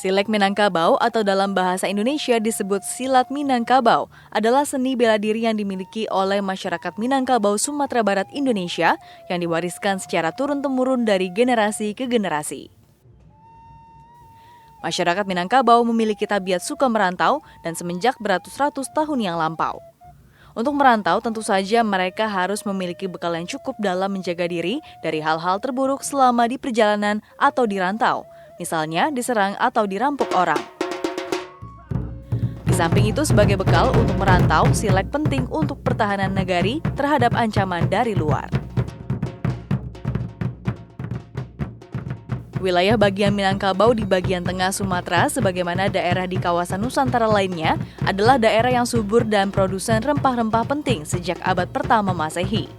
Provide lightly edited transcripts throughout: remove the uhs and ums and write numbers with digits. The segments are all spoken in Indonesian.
Silek Minangkabau atau dalam bahasa Indonesia disebut silat Minangkabau adalah seni bela diri yang dimiliki oleh masyarakat Minangkabau Sumatera Barat Indonesia yang diwariskan secara turun-temurun dari generasi ke generasi. Masyarakat Minangkabau memiliki tabiat suka merantau dan semenjak beratus-ratus tahun yang lampau. Untuk merantau tentu saja mereka harus memiliki bekal yang cukup dalam menjaga diri dari hal-hal terburuk selama di perjalanan atau di rantau. Misalnya diserang atau dirampok orang. Di samping itu sebagai bekal untuk merantau, silek penting untuk pertahanan negari terhadap ancaman dari luar. Wilayah bagian Minangkabau di bagian tengah Sumatera, sebagaimana daerah di kawasan Nusantara lainnya, adalah daerah yang subur dan produsen rempah-rempah penting sejak abad pertama Masehi.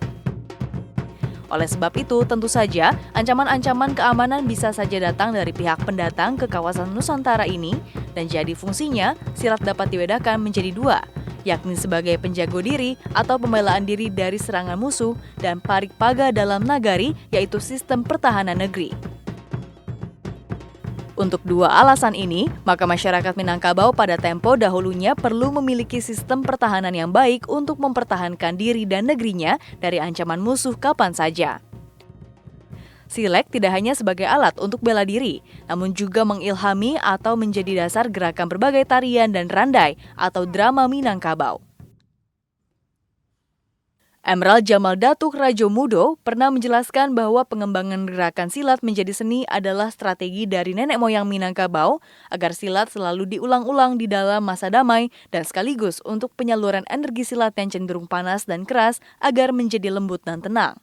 Oleh sebab itu, tentu saja ancaman-ancaman keamanan bisa saja datang dari pihak pendatang ke kawasan Nusantara ini, dan jadi fungsinya silat dapat dibedakan menjadi dua, yakni sebagai penjago diri atau pembelaan diri dari serangan musuh dan parik paga dalam nagari, yaitu sistem pertahanan negeri. Untuk dua alasan ini, maka masyarakat Minangkabau pada tempo dahulunya perlu memiliki sistem pertahanan yang baik untuk mempertahankan diri dan negerinya dari ancaman musuh kapan saja. Silek tidak hanya sebagai alat untuk bela diri, namun juga mengilhami atau menjadi dasar gerakan berbagai tarian dan randai atau drama Minangkabau. Emerald Jamal Datuk Rajo Mudo pernah menjelaskan bahwa pengembangan gerakan silat menjadi seni adalah strategi dari nenek moyang Minangkabau agar silat selalu diulang-ulang di dalam masa damai dan sekaligus untuk penyaluran energi silat yang cenderung panas dan keras agar menjadi lembut dan tenang.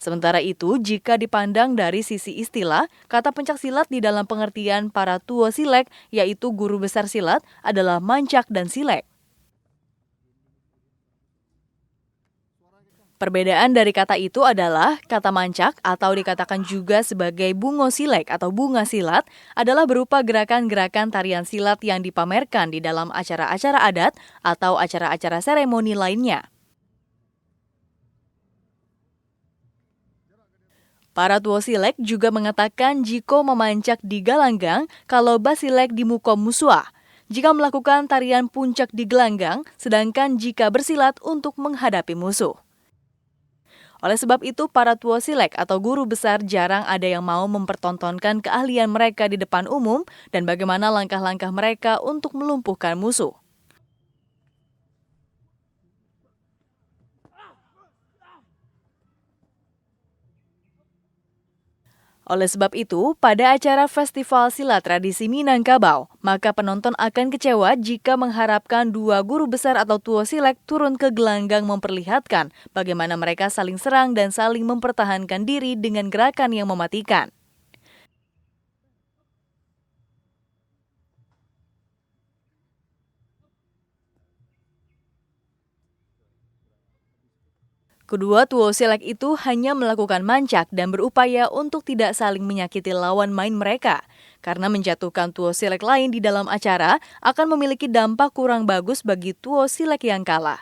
Sementara itu, jika dipandang dari sisi istilah, kata pencak silat di dalam pengertian para tua silek, yaitu guru besar silat, adalah mancak dan silek. Perbedaan dari kata itu adalah kata mancak atau dikatakan juga sebagai bungo silek atau bunga silat adalah berupa gerakan-gerakan tarian silat yang dipamerkan di dalam acara-acara adat atau acara-acara seremoni lainnya. Para tua silek juga mengatakan jika memancak di galanggang kalau basilek di mukom musuah, jika melakukan tarian puncak di gelanggang, sedangkan jika bersilat untuk menghadapi musuh. Oleh sebab itu, para tua silek atau guru besar jarang ada yang mau mempertontonkan keahlian mereka di depan umum dan bagaimana langkah-langkah mereka untuk melumpuhkan musuh. Oleh sebab itu, pada acara Festival Silat Tradisi Minangkabau, maka penonton akan kecewa jika mengharapkan dua guru besar atau tua silek turun ke gelanggang memperlihatkan bagaimana mereka saling serang dan saling mempertahankan diri dengan gerakan yang mematikan. Kedua tua silek itu hanya melakukan mancak dan berupaya untuk tidak saling menyakiti lawan main mereka, karena menjatuhkan tua silek lain di dalam acara akan memiliki dampak kurang bagus bagi tua silek yang kalah.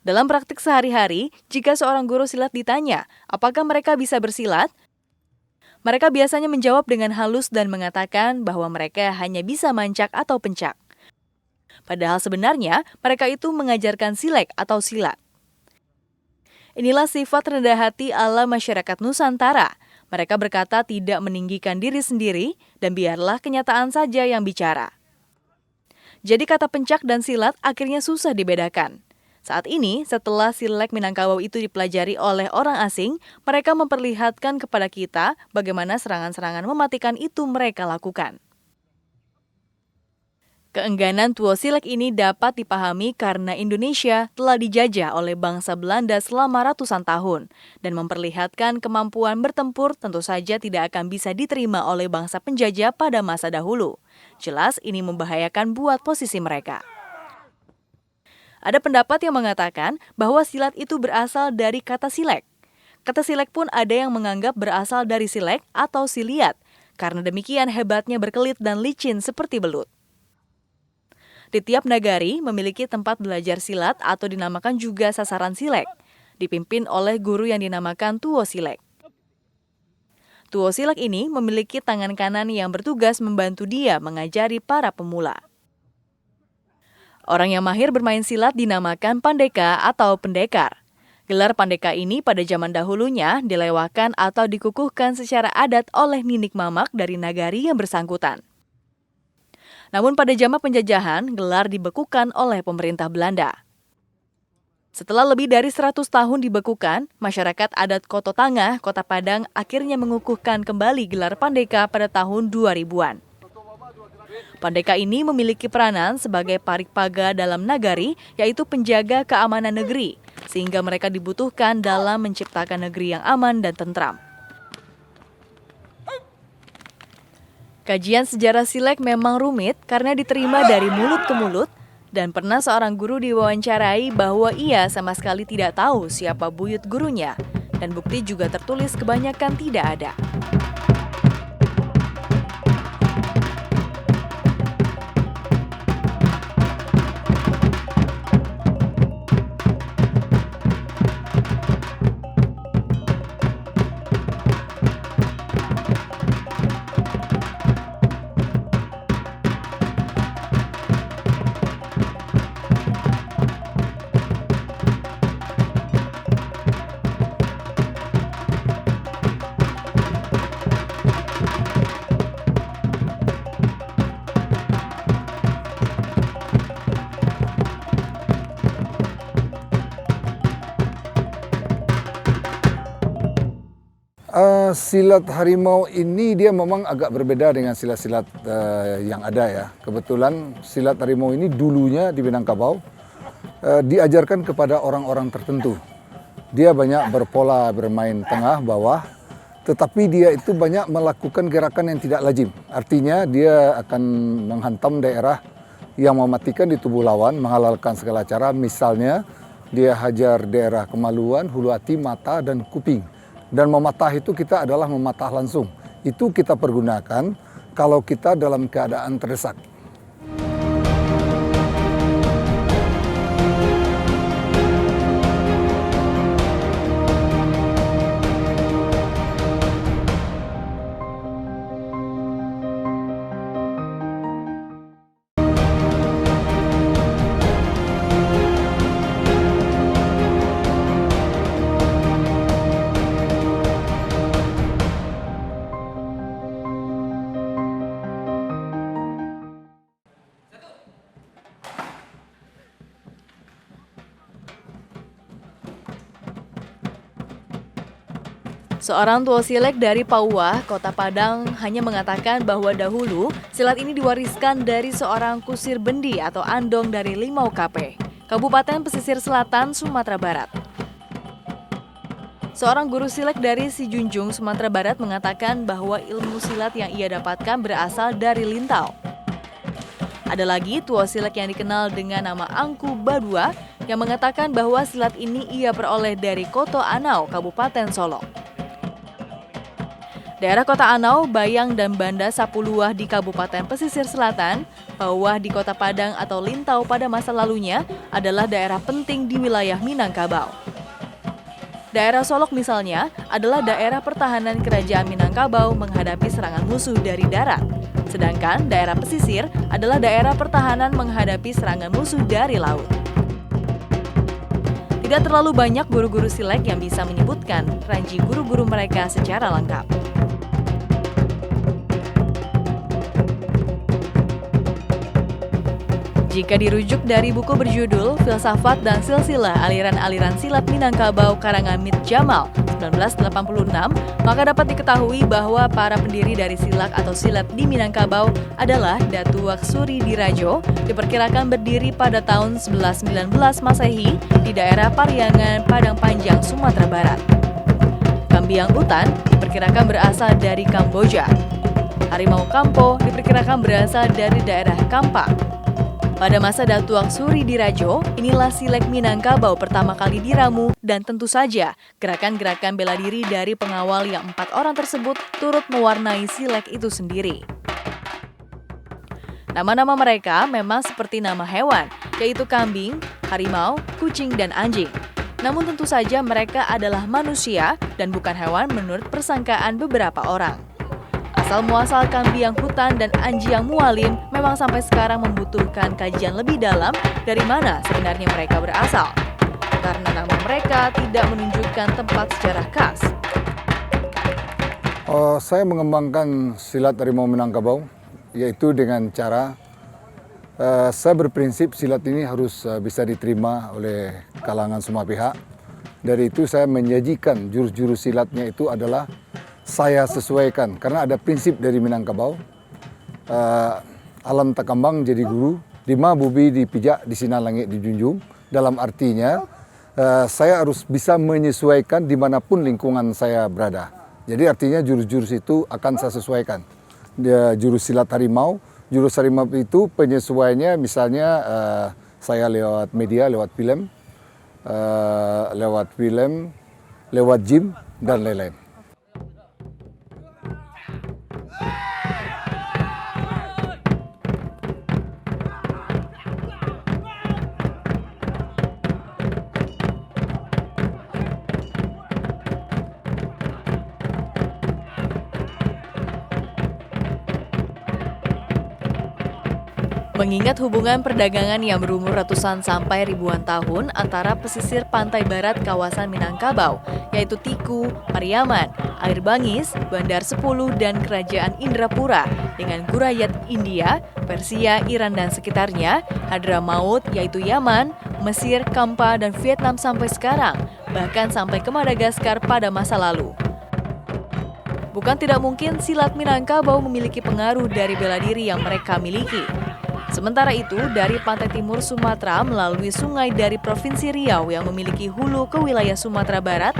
Dalam praktik sehari-hari, jika seorang guru silat ditanya, apakah mereka bisa bersilat? Mereka biasanya menjawab dengan halus dan mengatakan bahwa mereka hanya bisa mancak atau pencak. Padahal sebenarnya mereka itu mengajarkan silek atau silat. Inilah sifat rendah hati ala masyarakat Nusantara. Mereka berkata tidak meninggikan diri sendiri dan biarlah kenyataan saja yang bicara. Jadi kata pencak dan silat akhirnya susah dibedakan. Saat ini, setelah silek Minangkabau itu dipelajari oleh orang asing, mereka memperlihatkan kepada kita bagaimana serangan-serangan mematikan itu mereka lakukan. Keengganan tua silek ini dapat dipahami karena Indonesia telah dijajah oleh bangsa Belanda selama ratusan tahun dan memperlihatkan kemampuan bertempur tentu saja tidak akan bisa diterima oleh bangsa penjajah pada masa dahulu. Jelas ini membahayakan buat posisi mereka. Ada pendapat yang mengatakan bahwa silat itu berasal dari kata silek. Kata silek pun ada yang menganggap berasal dari silek atau siliat, karena demikian hebatnya berkelit dan licin seperti belut. Di tiap nagari memiliki tempat belajar silat atau dinamakan juga sasaran silek, dipimpin oleh guru yang dinamakan tuo silek. Tuo silat ini memiliki tangan kanan yang bertugas membantu dia mengajari para pemula. Orang yang mahir bermain silat dinamakan pandeka atau pendekar. Gelar pandeka ini pada zaman dahulunya dilewakan atau dikukuhkan secara adat oleh ninik mamak dari nagari yang bersangkutan. Namun pada zaman penjajahan, gelar dibekukan oleh pemerintah Belanda. Setelah lebih dari 100 tahun dibekukan, masyarakat adat Koto Tangah, Kota Padang akhirnya mengukuhkan kembali gelar pandeka pada tahun 2000-an. Pandeka ini memiliki peranan sebagai parikpaga dalam nagari, yaitu penjaga keamanan negeri, sehingga mereka dibutuhkan dalam menciptakan negeri yang aman dan tentram. Kajian sejarah Silek memang rumit karena diterima dari mulut ke mulut, dan pernah seorang guru diwawancarai bahwa ia sama sekali tidak tahu siapa buyut gurunya, dan bukti juga tertulis kebanyakan tidak ada. Silat harimau ini dia memang agak berbeda dengan silat-silat yang ada ya. Kebetulan silat harimau ini dulunya di Minangkabau diajarkan kepada orang-orang tertentu. Dia banyak berpola bermain tengah, bawah, tetapi dia itu banyak melakukan gerakan yang tidak lazim. Artinya dia akan menghantam daerah yang mematikan di tubuh lawan, menghalalkan segala cara. Misalnya dia hajar daerah kemaluan, hulu hati, mata, dan kuping. Dan mematah itu kita adalah mematah langsung. Itu kita pergunakan kalau kita dalam keadaan terdesak. Seorang tua silek dari Pauwah, Kota Padang, hanya mengatakan bahwa dahulu silat ini diwariskan dari seorang kusir bendi atau andong dari Limau Kape, Kabupaten Pesisir Selatan, Sumatera Barat. Seorang guru silek dari Sijunjung, Sumatera Barat mengatakan bahwa ilmu silat yang ia dapatkan berasal dari Lintau. Ada lagi tua silek yang dikenal dengan nama Angku Badua yang mengatakan bahwa silat ini ia peroleh dari Koto Anau, Kabupaten Solok. Daerah Kota Anau, Bayang, dan Banda Sapuluah di Kabupaten Pesisir Selatan, Pauwah di Kota Padang atau Lintau pada masa lalunya adalah daerah penting di wilayah Minangkabau. Daerah Solok misalnya adalah daerah pertahanan kerajaan Minangkabau menghadapi serangan musuh dari darat. Sedangkan daerah pesisir adalah daerah pertahanan menghadapi serangan musuh dari laut. Tidak terlalu banyak guru-guru silek yang bisa menyebutkan ranji guru-guru mereka secara lengkap. Jika dirujuk dari buku berjudul Filsafat dan Silsilah Aliran-Aliran Silat Minangkabau karangan Mit Jamal 1986, maka dapat diketahui bahwa para pendiri dari silak atau silat di Minangkabau adalah Datu Waksuri Dirajo, diperkirakan berdiri pada tahun 1119 Masehi di daerah Pariangan, Padang Panjang, Sumatera Barat. Kambiang Utan diperkirakan berasal dari Kamboja. Harimau Kampo diperkirakan berasal dari daerah Kampa. Pada masa Datu Waksuri Dirajo, inilah silek Minangkabau pertama kali diramu dan tentu saja gerakan-gerakan bela diri dari pengawal yang 4 orang tersebut turut mewarnai silek itu sendiri. Nama-nama mereka memang seperti nama hewan, yaitu kambing, harimau, kucing, dan anjing. Namun tentu saja mereka adalah manusia dan bukan hewan menurut persangkaan beberapa orang. Asal-muasal kambing hutan dan anjing mualim memang sampai sekarang membutuhkan kajian lebih dalam dari mana sebenarnya mereka berasal. Karena nama mereka tidak menunjukkan tempat sejarah khas. Saya mengembangkan silat harimau Minangkabau, yaitu dengan cara saya berprinsip silat ini harus bisa diterima oleh kalangan semua pihak. Dari itu saya menyajikan jurus-jurus silatnya itu adalah saya sesuaikan, karena ada prinsip dari Minangkabau, alam takambang jadi guru, lima bubi dipijak, di sinar langit dijunjung. Dalam artinya, saya harus bisa menyesuaikan dimanapun lingkungan saya berada. Jadi artinya jurus-jurus itu akan saya sesuaikan. Jurus silat harimau itu penyesuaiannya misalnya saya lewat media, lewat film, lewat gym, dan lain-lain. Mengingat hubungan perdagangan yang berumur ratusan sampai ribuan tahun antara pesisir pantai barat kawasan Minangkabau, yaitu Tiku, Pariaman, Air Bangis, Bandar Sepuluh, dan Kerajaan Indrapura, dengan Gurayat India, Persia, Iran, dan sekitarnya, Hadramaut, yaitu Yaman, Mesir, Kampa, dan Vietnam sampai sekarang, bahkan sampai ke Madagaskar pada masa lalu. Bukan tidak mungkin silat Minangkabau memiliki pengaruh dari bela diri yang mereka miliki. Sementara itu, dari pantai timur Sumatera melalui sungai dari Provinsi Riau yang memiliki hulu ke wilayah Sumatera Barat,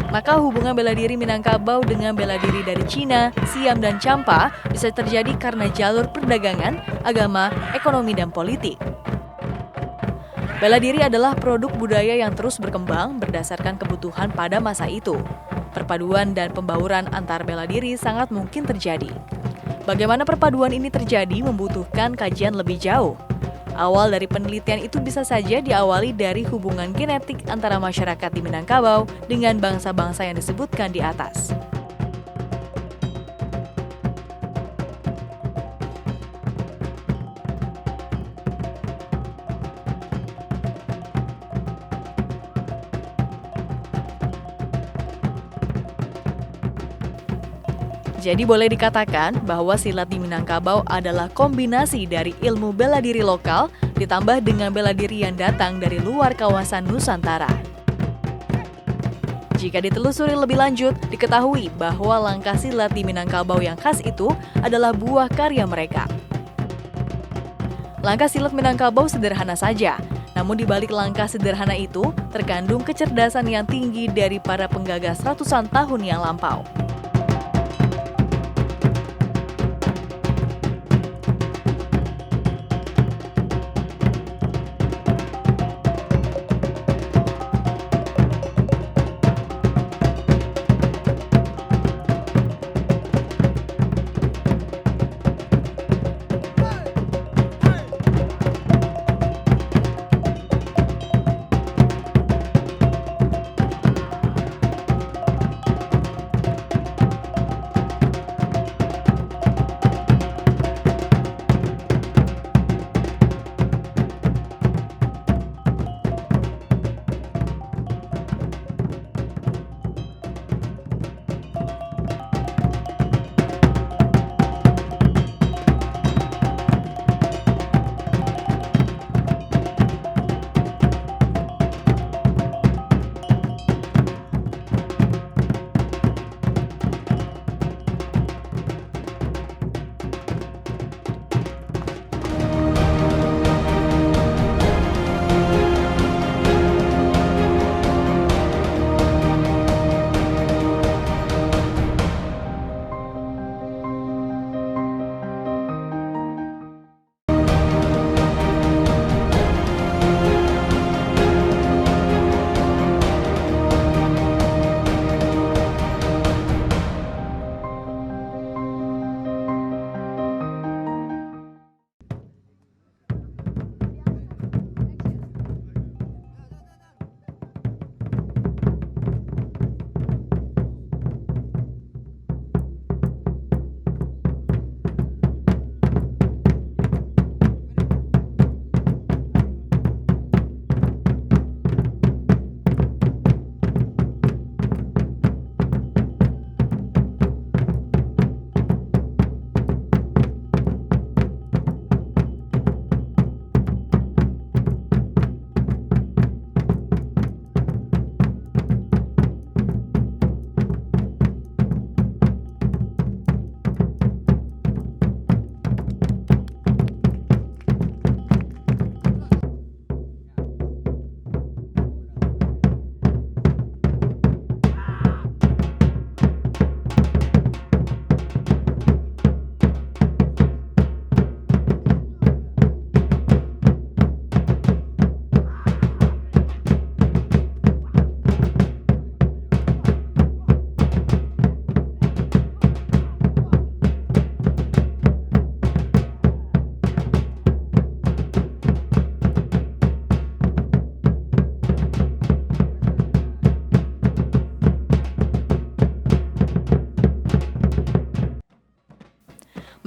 maka hubungan bela diri Minangkabau dengan bela diri dari Cina, Siam, dan Champa bisa terjadi karena jalur perdagangan, agama, ekonomi, dan politik. Bela diri adalah produk budaya yang terus berkembang berdasarkan kebutuhan pada masa itu. Perpaduan dan pembauran antar bela diri sangat mungkin terjadi. Bagaimana perpaduan ini terjadi membutuhkan kajian lebih jauh. Awal dari penelitian itu bisa saja diawali dari hubungan genetik antara masyarakat di Minangkabau dengan bangsa-bangsa yang disebutkan di atas. Jadi boleh dikatakan bahwa silat di Minangkabau adalah kombinasi dari ilmu bela diri lokal ditambah dengan bela diri yang datang dari luar kawasan Nusantara. Jika ditelusuri lebih lanjut, diketahui bahwa langkah silat di Minangkabau yang khas itu adalah buah karya mereka. Langkah silat Minangkabau sederhana saja, namun di balik langkah sederhana itu terkandung kecerdasan yang tinggi dari para penggagas ratusan tahun yang lampau.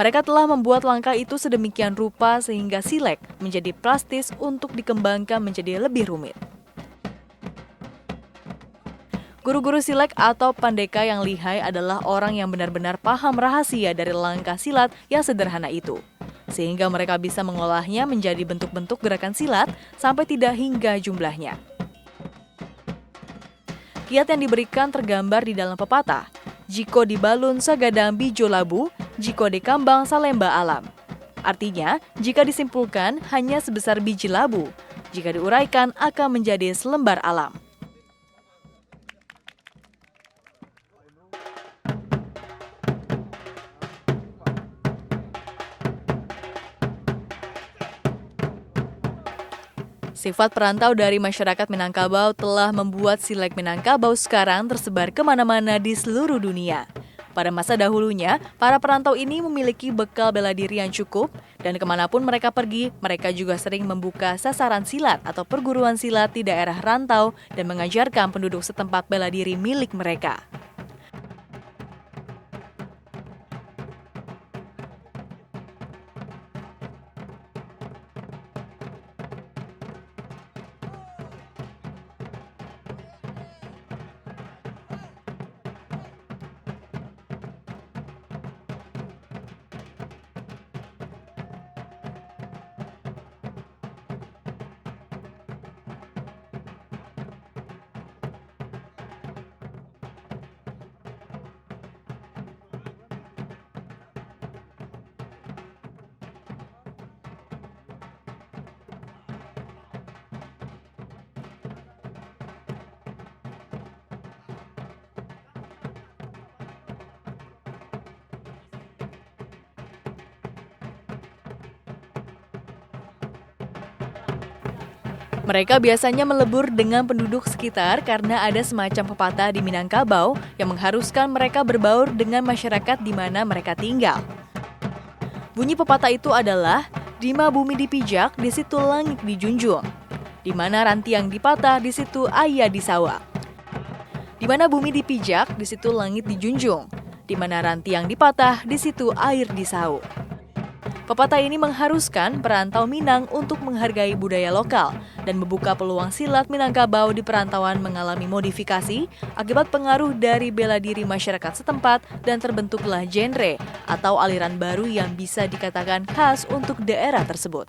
Mereka telah membuat langkah itu sedemikian rupa sehingga silat menjadi plastis untuk dikembangkan menjadi lebih rumit. Guru-guru silat atau pandeka yang lihai adalah orang yang benar-benar paham rahasia dari langkah silat yang sederhana itu, sehingga mereka bisa mengolahnya menjadi bentuk-bentuk gerakan silat sampai tidak hingga jumlahnya. Kiat yang diberikan tergambar di dalam pepatah, jiko di balun sagadang bijo labu, jiko di kambang salemba alam. Artinya, jika disimpulkan hanya sebesar biji labu, jika diuraikan akan menjadi selembar alam. Sifat perantau dari masyarakat Minangkabau telah membuat silat Minangkabau sekarang tersebar kemana-mana di seluruh dunia. Pada masa dahulunya, para perantau ini memiliki bekal bela diri yang cukup, dan kemanapun mereka pergi, mereka juga sering membuka sasaran silat atau perguruan silat di daerah rantau dan mengajarkan penduduk setempat bela diri milik mereka. Mereka biasanya melebur dengan penduduk sekitar karena ada semacam pepatah di Minangkabau yang mengharuskan mereka berbaur dengan masyarakat di mana mereka tinggal. Bunyi pepatah itu adalah, di mana bumi dipijak, di situ langit dijunjung. Di mana ranti yang dipatah, di situ ayah disawa. Di mana bumi dipijak, di situ langit dijunjung. Di mana ranti yang dipatah, di situ air disau. Pepatah ini mengharuskan perantau Minang untuk menghargai budaya lokal dan membuka peluang silat Minangkabau di perantauan mengalami modifikasi akibat pengaruh dari bela diri masyarakat setempat dan terbentuklah genre atau aliran baru yang bisa dikatakan khas untuk daerah tersebut.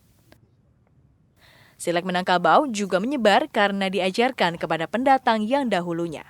Silat Minangkabau juga menyebar karena diajarkan kepada pendatang yang dahulunya.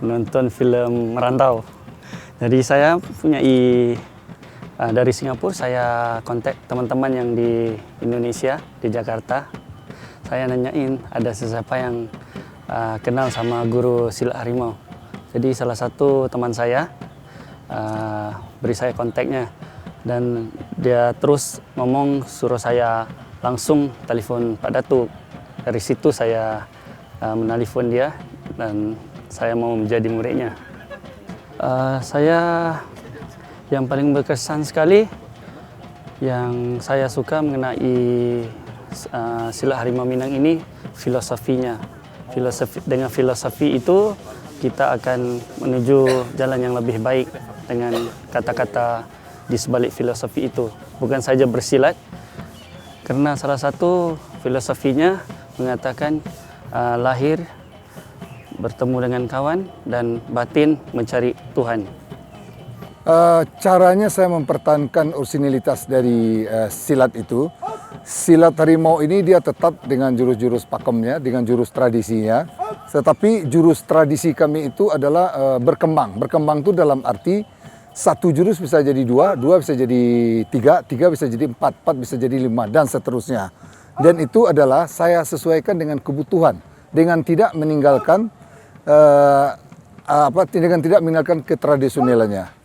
menonton film Merantau. Jadi saya punya dari Singapura saya kontak teman-teman yang di Indonesia, di Jakarta. Saya nanyain ada siapa yang kenal sama guru silat harimau. Jadi salah satu teman saya beri saya kontaknya dan dia terus ngomong suruh saya langsung telepon Pak Datuk. Dari situ saya menelpon dia dan saya mau menjadi muridnya. Saya yang paling berkesan sekali yang saya suka mengenai silat harimau Minang ini filosofinya. Dengan filosofi itu kita akan menuju jalan yang lebih baik dengan kata-kata di sebalik filosofi itu. Bukan saja bersilat, karena salah satu filosofinya mengatakan lahir bertemu dengan kawan dan batin mencari Tuhan. Caranya saya mempertahankan orisinilitas dari silat itu. Silat harimau ini dia tetap dengan jurus-jurus pakemnya, dengan jurus tradisinya. Tetapi jurus tradisi kami itu adalah berkembang. Berkembang itu dalam arti satu jurus bisa jadi dua, dua bisa jadi tiga, tiga bisa jadi empat, empat bisa jadi lima, dan seterusnya. Dan itu adalah saya sesuaikan dengan kebutuhan, dengan tidak meninggalkan dengan tidak meninggalkan ketradisionalannya.